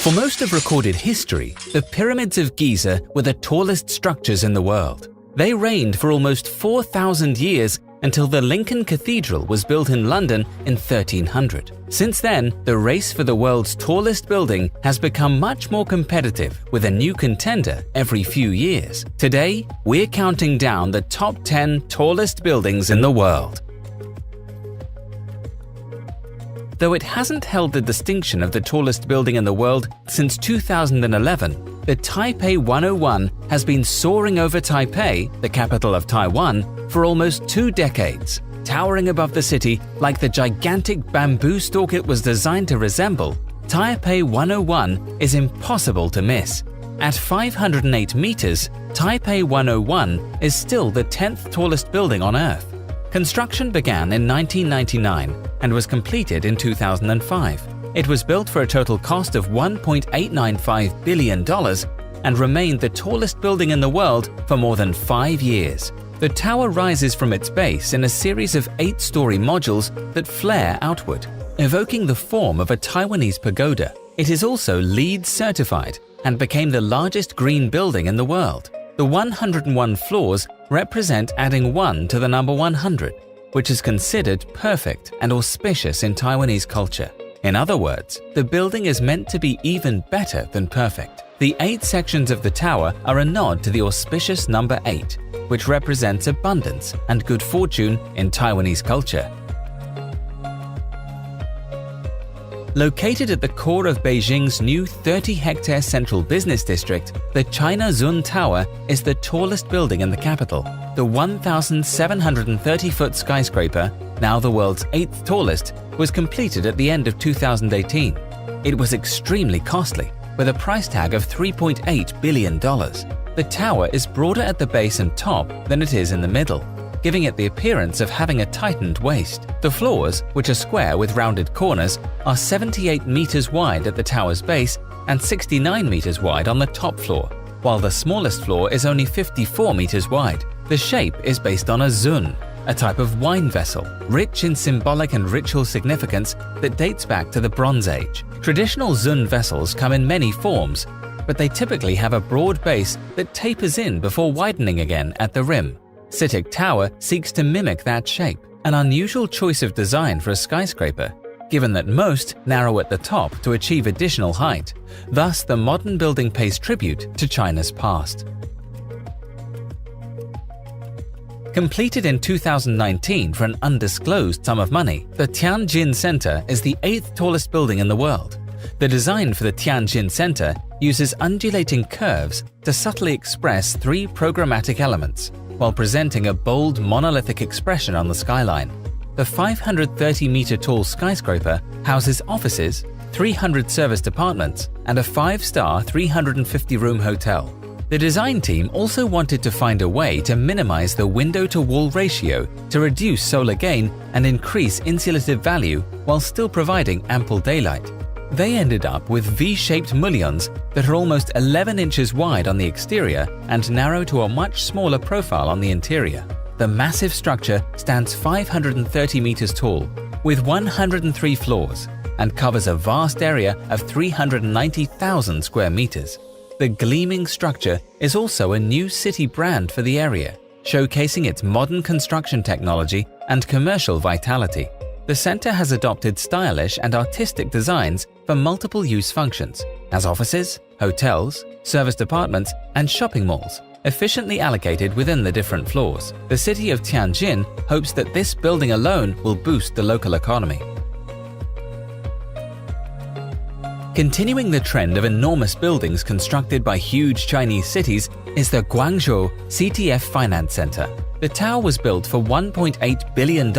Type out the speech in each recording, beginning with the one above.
For most of recorded history, the pyramids of Giza were the tallest structures in the world. They reigned for almost 4,000 years until the Lincoln Cathedral was built in London in 1300. Since then, the race for the world's tallest building has become much more competitive, with a new contender every few years. Today, we're counting down the top 10 tallest buildings in the world. Though it hasn't held the distinction of the tallest building in the world since 2011, the Taipei 101 has been soaring over Taipei, the capital of Taiwan, for almost 2 decades. Towering above the city like the gigantic bamboo stalk it was designed to resemble, Taipei 101 is impossible to miss. At 508 meters, Taipei 101 is still the 10th tallest building on Earth. Construction began in 1999 and was completed in 2005. It was built for a total cost of $1.895 billion and remained the tallest building in the world for more than 5 years. The tower rises from its base in a series of 8-story modules that flare outward, evoking the form of a Taiwanese pagoda. It is also LEED certified and became the largest green building in the world. The 101 floors represent adding 1 to the number 100, which is considered perfect and auspicious in Taiwanese culture. In other words, the building is meant to be even better than perfect. The 8 sections of the tower are a nod to the auspicious number 8, which represents abundance and good fortune in Taiwanese culture. Located at the core of Beijing's new 30-hectare central business district, the China Zun Tower is the tallest building in the capital. The 1,730-foot skyscraper, now the world's 8th tallest, was completed at the end of 2018. It was extremely costly, with a price tag of $3.8 billion. The tower is broader at the base and top than it is in the middle, giving it the appearance of having a tightened waist. The floors, which are square with rounded corners, are 78 meters wide at the tower's base and 69 meters wide on the top floor, while the smallest floor is only 54 meters wide. The shape is based on a zun, a type of wine vessel, rich in symbolic and ritual significance that dates back to the Bronze Age. Traditional zun vessels come in many forms, but they typically have a broad base that tapers in before widening again at the rim. CITIC Tower seeks to mimic that shape, an unusual choice of design for a skyscraper, given that most narrow at the top to achieve additional height. Thus, the modern building pays tribute to China's past. Completed in 2019 for an undisclosed sum of money, the Tianjin Center is the 8th tallest building in the world. The design for the Tianjin Center uses undulating curves to subtly express 3 programmatic elements, while presenting a bold monolithic expression on the skyline. The 530-meter-tall skyscraper houses offices, 300 service departments, and a 5-star 350-room hotel. The design team also wanted to find a way to minimize the window-to-wall ratio to reduce solar gain and increase insulative value while still providing ample daylight. They ended up with V-shaped mullions that are almost 11 inches wide on the exterior and narrow to a much smaller profile on the interior. The massive structure stands 530 meters tall, with 103 floors, and covers a vast area of 390,000 square meters. The gleaming structure is also a new city brand for the area, showcasing its modern construction technology and commercial vitality. The center has adopted stylish and artistic designs for multiple use functions, as offices, hotels, service departments, and shopping malls, efficiently allocated within the different floors. The city of Tianjin hopes that this building alone will boost the local economy. Continuing the trend of enormous buildings constructed by huge Chinese cities is the Guangzhou CTF Finance Center. The tower was built for $1.8 billion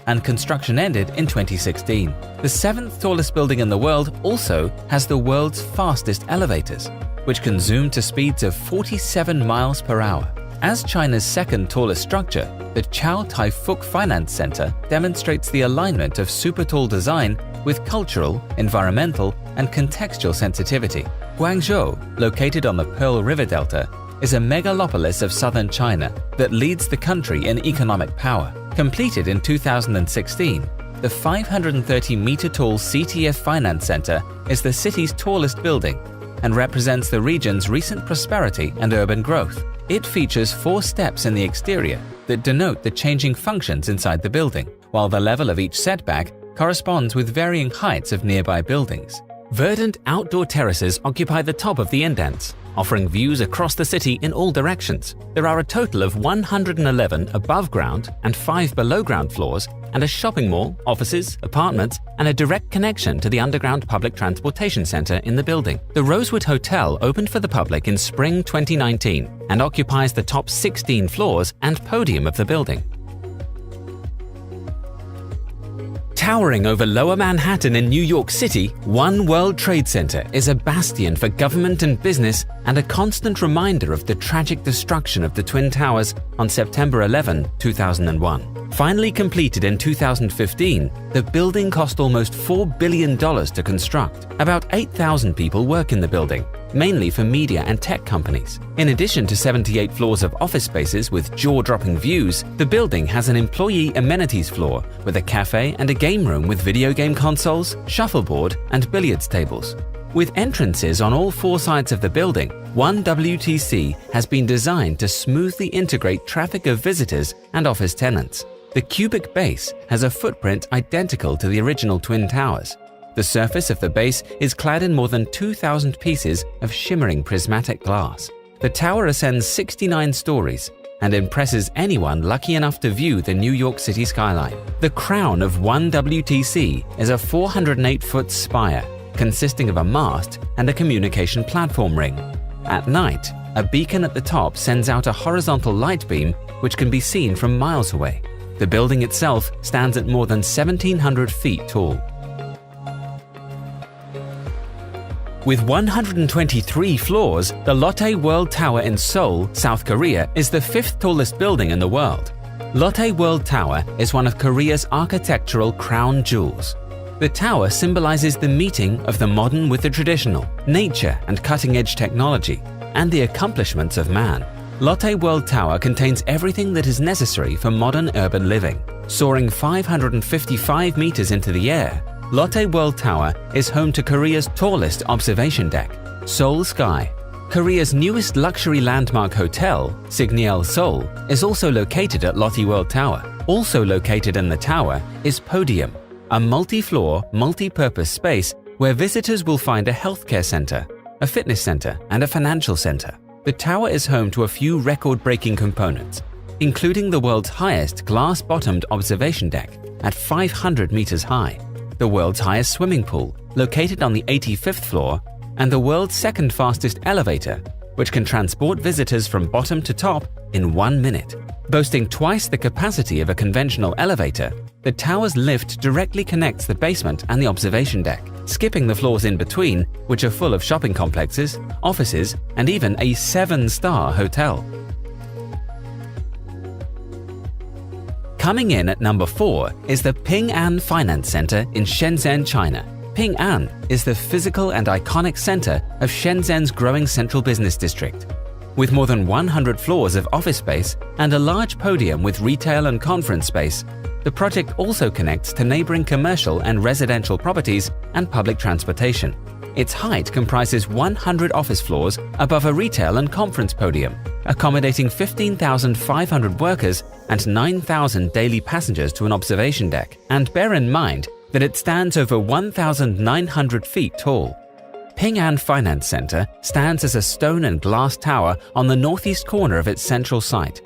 and construction ended in 2016. The 7th tallest building in the world also has the world's fastest elevators, which can zoom to speeds of 47 miles per hour. As China's 2nd tallest structure, the Chow Tai Fook Finance Center demonstrates the alignment of super-tall design with cultural, environmental, and contextual sensitivity. Guangzhou, located on the Pearl River Delta, is a megalopolis of southern China that leads the country in economic power. Completed in 2016, the 530-meter-tall CTF Finance Center is the city's tallest building and represents the region's recent prosperity and urban growth. It features 4 steps in the exterior that denote the changing functions inside the building, while the level of each setback corresponds with varying heights of nearby buildings. Verdant outdoor terraces occupy the top of the indents, offering views across the city in all directions. There are a total of 111 above-ground and 5 below-ground floors, and a shopping mall, offices, apartments, and a direct connection to the underground public transportation center in the building. The Rosewood Hotel opened for the public in spring 2019 and occupies the top 16 floors and podium of the building. Towering over Lower Manhattan in New York City, One World Trade Center is a bastion for government and business and a constant reminder of the tragic destruction of the Twin Towers on September 11, 2001. Finally completed in 2015, the building cost almost $4 billion to construct. About 8,000 people work in the building, mainly for media and tech companies. In addition to 78 floors of office spaces with jaw-dropping views, the building has an employee amenities floor with a cafe and a game room with video game consoles, shuffleboard, and billiards tables. With entrances on all 4 sides of the building, One WTC has been designed to smoothly integrate traffic of visitors and office tenants. The cubic base has a footprint identical to the original Twin Towers. The surface of the base is clad in more than 2,000 pieces of shimmering prismatic glass. The tower ascends 69 stories and impresses anyone lucky enough to view the New York City skyline. The crown of One WTC is a 408-foot spire consisting of a mast and a communication platform ring. At night, a beacon at the top sends out a horizontal light beam which can be seen from miles away. The building itself stands at more than 1,700 feet tall. With 123 floors, the Lotte World Tower in Seoul, South Korea is the 5th tallest building in the world. Lotte World Tower is one of Korea's architectural crown jewels. The tower symbolizes the meeting of the modern with the traditional, nature and cutting-edge technology, and the accomplishments of man. Lotte World Tower contains everything that is necessary for modern urban living. Soaring 555 meters into the air, Lotte World Tower is home to Korea's tallest observation deck, Seoul Sky. Korea's newest luxury landmark hotel, Signeal Seoul, is also located at Lotte World Tower. Also located in the tower is Podium, a multi-floor, multi-purpose space where visitors will find a healthcare center, a fitness center, and a financial center. The tower is home to a few record-breaking components, including the world's highest glass-bottomed observation deck at 500 meters high, the world's highest swimming pool, located on the 85th floor, and the world's second fastest elevator, which can transport visitors from bottom to top in 1 minute. Boasting twice the capacity of a conventional elevator, the tower's lift directly connects the basement and the observation deck, skipping the floors in between, which are full of shopping complexes, offices, and even a 7-star hotel. Coming in at number 4 is the Ping An Finance Center in Shenzhen, China. Ping An is the physical and iconic center of Shenzhen's growing central business district. With more than 100 floors of office space and a large podium with retail and conference space, the project also connects to neighboring commercial and residential properties and public transportation. Its height comprises 100 office floors above a retail and conference podium, accommodating 15,500 workers and 9,000 daily passengers to an observation deck. And bear in mind that it stands over 1,900 feet tall. Ping An Finance Center stands as a stone and glass tower on the northeast corner of its central site,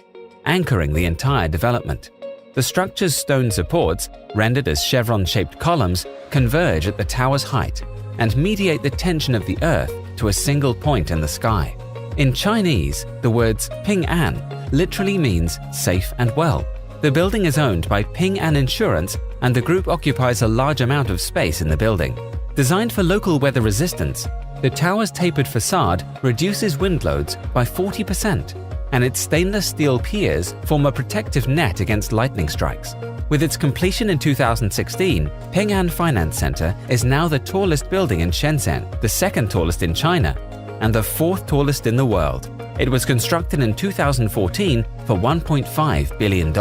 anchoring the entire development. The structure's stone supports, rendered as chevron-shaped columns, converge at the tower's height and mediate the tension of the earth to a single point in the sky. In Chinese, the words Ping An literally means safe and well. The building is owned by Ping An Insurance, and the group occupies a large amount of space in the building. Designed for local weather resistance, the tower's tapered facade reduces wind loads by 40%, and its stainless steel piers form a protective net against lightning strikes. With its completion in 2016, Ping An Finance Center is now the tallest building in Shenzhen, the 2nd tallest in China, and the 4th tallest in the world. It was constructed in 2014 for $1.5 billion.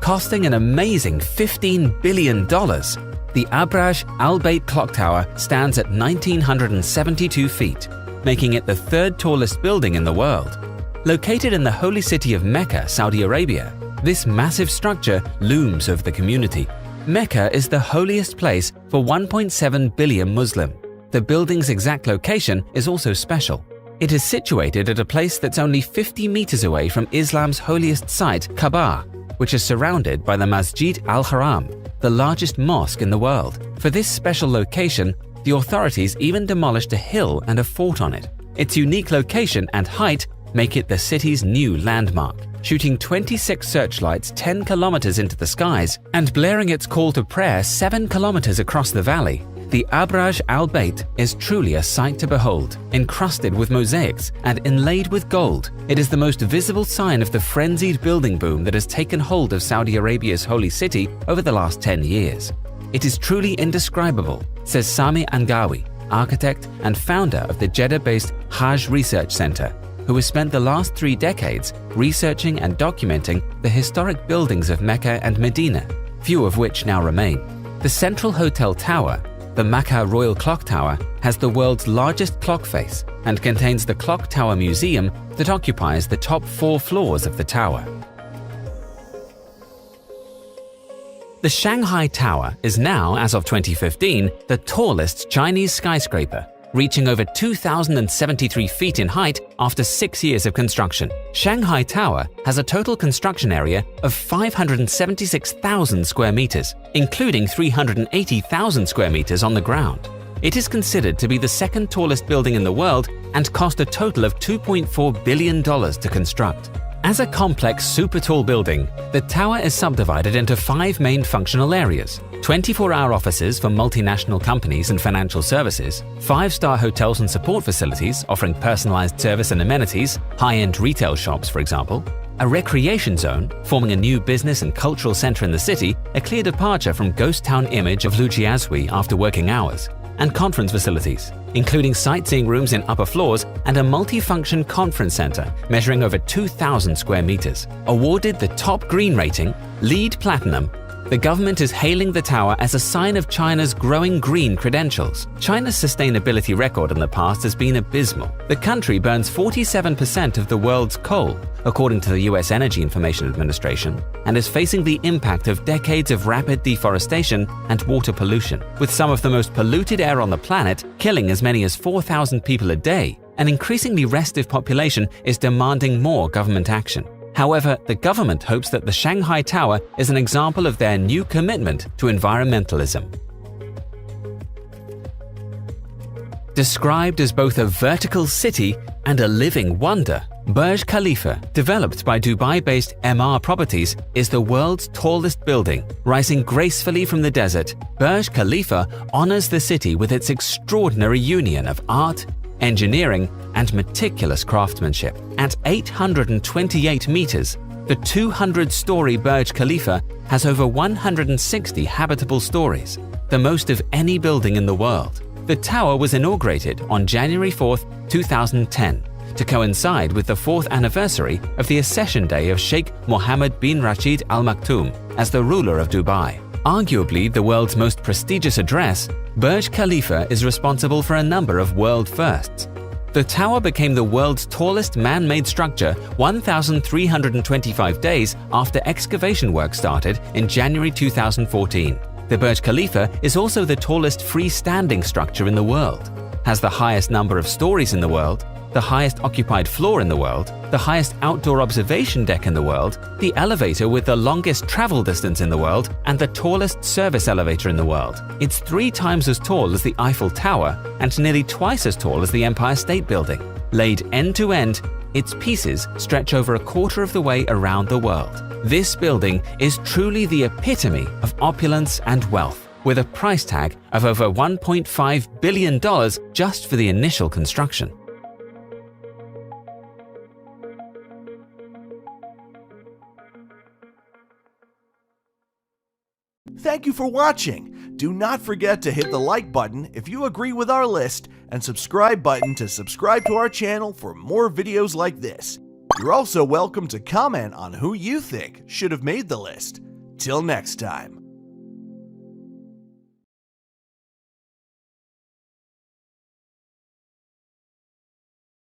Costing an amazing $15 billion, the Abraj Al Bait Clock Tower stands at 1,972 feet, making it the third tallest building in the world. Located in the holy city of Mecca, Saudi Arabia, this massive structure looms over the community. Mecca is the holiest place for 1.7 billion Muslim. The building's exact location is also special. It is situated at a place that's only 50 meters away from Islam's holiest site, Kaaba, which is surrounded by the Masjid al-Haram, the largest mosque in the world. For this special location, the authorities even demolished a hill and a fort on it. Its unique location and height make it the city's new landmark, shooting 26 searchlights 10 kilometers into the skies and blaring its call to prayer 7 kilometers across the valley. The Abraj Al Bait is truly a sight to behold. Encrusted with mosaics and inlaid with gold, it is the most visible sign of the frenzied building boom that has taken hold of Saudi Arabia's holy city over the last 10 years. It is truly indescribable, says Sami Angawi, architect and founder of the Jeddah-based Hajj Research Center, who has spent the last 3 decades researching and documenting the historic buildings of Mecca and Medina, few of which now remain. The Central Hotel Tower, the Makkah Royal Clock Tower, has the world's largest clock face and contains the Clock Tower Museum that occupies the top 4 floors of the tower. The Shanghai Tower is now, as of 2015, the tallest Chinese skyscraper, reaching over 2,073 feet in height after 6 years of construction. Shanghai Tower has a total construction area of 576,000 square meters, including 380,000 square meters on the ground. It is considered to be the second tallest building in the world and cost a total of $2.4 billion to construct. As a complex super tall building, the tower is subdivided into 5 main functional areas: 24-hour offices for multinational companies and financial services, 5-star hotels and support facilities offering personalized service and amenities, high-end retail shops for example, a recreation zone forming a new business and cultural center in the city, a clear departure from ghost town image of Lujiazui after working hours, and conference facilities, including sightseeing rooms in upper floors and a multi-function conference center measuring over 2,000 square meters. Awarded the top green rating, LEED Platinum, the government is hailing the tower as a sign of China's growing green credentials. China's sustainability record in the past has been abysmal. The country burns 47% of the world's coal, according to the US Energy Information Administration, and is facing the impact of decades of rapid deforestation and water pollution. With some of the most polluted air on the planet killing as many as 4,000 people a day, an increasingly restive population is demanding more government action. However, the government hopes that the Shanghai Tower is an example of their new commitment to environmentalism. Described as both a vertical city and a living wonder, Burj Khalifa, developed by Dubai-based MR Properties, is the world's tallest building. Rising gracefully from the desert, Burj Khalifa honors the city with its extraordinary union of art, engineering, and meticulous craftsmanship. At 828 meters, the 200-story Burj Khalifa has over 160 habitable stories, the most of any building in the world. The tower was inaugurated on January 4, 2010, to coincide with the 4th anniversary of the accession day of Sheikh Mohammed bin Rashid Al Maktoum as the ruler of Dubai. Arguably the world's most prestigious address, Burj Khalifa is responsible for a number of world firsts. The tower became the world's tallest man-made structure 1,325 days after excavation work started in January 2014. The Burj Khalifa is also the tallest freestanding structure in the world, has the highest number of stories in the world, the highest occupied floor in the world, the highest outdoor observation deck in the world, the elevator with the longest travel distance in the world, and the tallest service elevator in the world. It's 3 times as tall as the Eiffel Tower and nearly twice as tall as the Empire State Building. Laid end to end, its pieces stretch over a quarter of the way around the world. This building is truly the epitome of opulence and wealth, with a price tag of over $1.5 billion just for the initial construction. Thank you for watching. Do not forget to hit the like button if you agree with our list and subscribe button to subscribe to our channel for more videos like this. You're also welcome to comment on who you think should have made the list. Till next time.